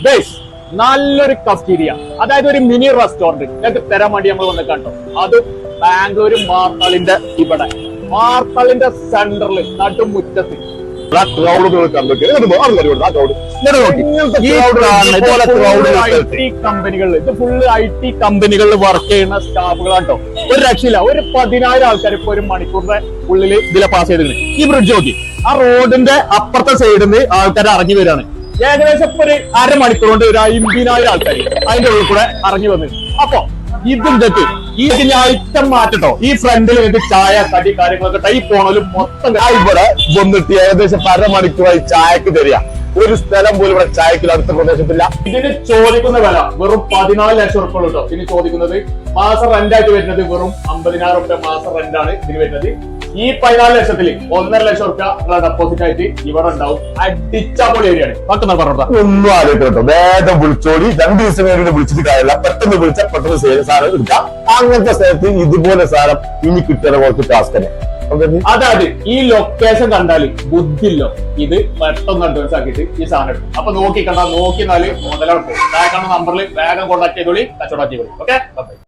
Base നല്ലൊരു cafeteria, അതായത് ഒരു മിനി റെസ്റ്റോറന്റ് ഞങ്ങൾക്ക് തരാൻ വേണ്ടി നമ്മൾ വന്ന് കണ്ടോ. അതും ബാംഗ്ലൂർ മാർത്താളിന്റെ ഇവിടെ, മാർത്താളിന്റെ സെന്ററിൽ നടുമുറ്റത്ത് കമ്പനികളിൽ ഇത് ഫുള്ള് IT കമ്പനികളിൽ വർക്ക് ചെയ്യുന്ന സ്റ്റാഫുകളാട്ടോ. ഒരു രക്ഷയില്ല. ഒരു 10,000 ആൾക്കാർ ഇപ്പൊ ഒരു മണിക്കൂറിന്റെ ഉള്ളിൽ ഇതിലെ പാസ് ചെയ്തിട്ടുണ്ട്. ഈ ബ്രിഡ്ജ് നോക്കി, ആ റോഡിന്റെ അപ്പുറത്തെ സൈഡിൽ നിന്ന് ആൾക്കാർ ഇറങ്ങി വരികയാണ്. ഏകദേശം ഇപ്പൊ ഒരു അരമണിക്കൂർ കൊണ്ട് ഒരു 50,000 ആൾക്കാർ അതിന്റെ ഉള്ളിൽ കൂടെ ഇറങ്ങി വന്നു. അപ്പൊ ഇതിന്റെ ഇതിന് ഐറ്റം മാറ്റട്ടോ. ഈ ഫ്രണ്ടിൽ ഇത് ചായ കടി കാര്യങ്ങളൊക്കെ ഈ പോണലും മൊത്തം ഇവിടെ വന്നിട്ട് ഏകദേശം അരമണിക്കൂറായി ചായക്ക് തരിക. ഒരു സ്ഥലം പോലും ഇവിടെ ചായക്ക് അടുത്ത പ്രദേശത്തില്ല. ഇതിന് ചോദിക്കുന്ന വില വെറും 14 ലക്ഷം ഉറുപ്പ കേട്ടോ. ഇതിന് ചോദിക്കുന്നത് മാസം റെന്റായിട്ട് വരുന്നത് വെറും 50,000 ഉറുപ്പ മാസം റെന്റാണ് ഇതിന് വരുന്നത്. ഈ 14 ലക്ഷത്തിൽ 1.5 ലക്ഷം ഉറുപ്പ നിങ്ങളെ ഡെപ്പോസിറ്റ് ആയിട്ട് ഇവിടെ ഉണ്ടാവും. അടിച്ചാപ്പൊളി ഏരിയയാണ്. ഒന്നും ആലോചിക്കട്ടോ, വേഗം വിളിച്ചോടി. 2 ദിവസം വേണ്ടി വിളിച്ചിട്ട് കാര്യമില്ല. പെട്ടെന്ന് വിളിച്ചാൽ പെട്ടെന്ന് സാധനം എടുക്കാം. അങ്ങനത്തെ സ്ഥലത്ത് ഇതുപോലെ സാധനം ഇനി കിട്ടുന്ന കുറച്ച് ടാസ്ക് തന്നെ. അതായത് ഈ ലൊക്കേഷൻ കണ്ടാല് ബുദ്ധില്ലോ, ഇത് പെട്ടെന്ന് അഡ്വാൻസ് ആക്കിയിട്ട് ഈ സാധനം എടുക്കും. അപ്പൊ നോക്കി കണ്ടാൽ നോക്കിനാല് മുതലാണ് പോകും. നമ്പറിൽ വേഗം കോൺടാക്ട് ചെയ്തോളി, കച്ചവടം ചെയ്തോളി. ഓക്കെ.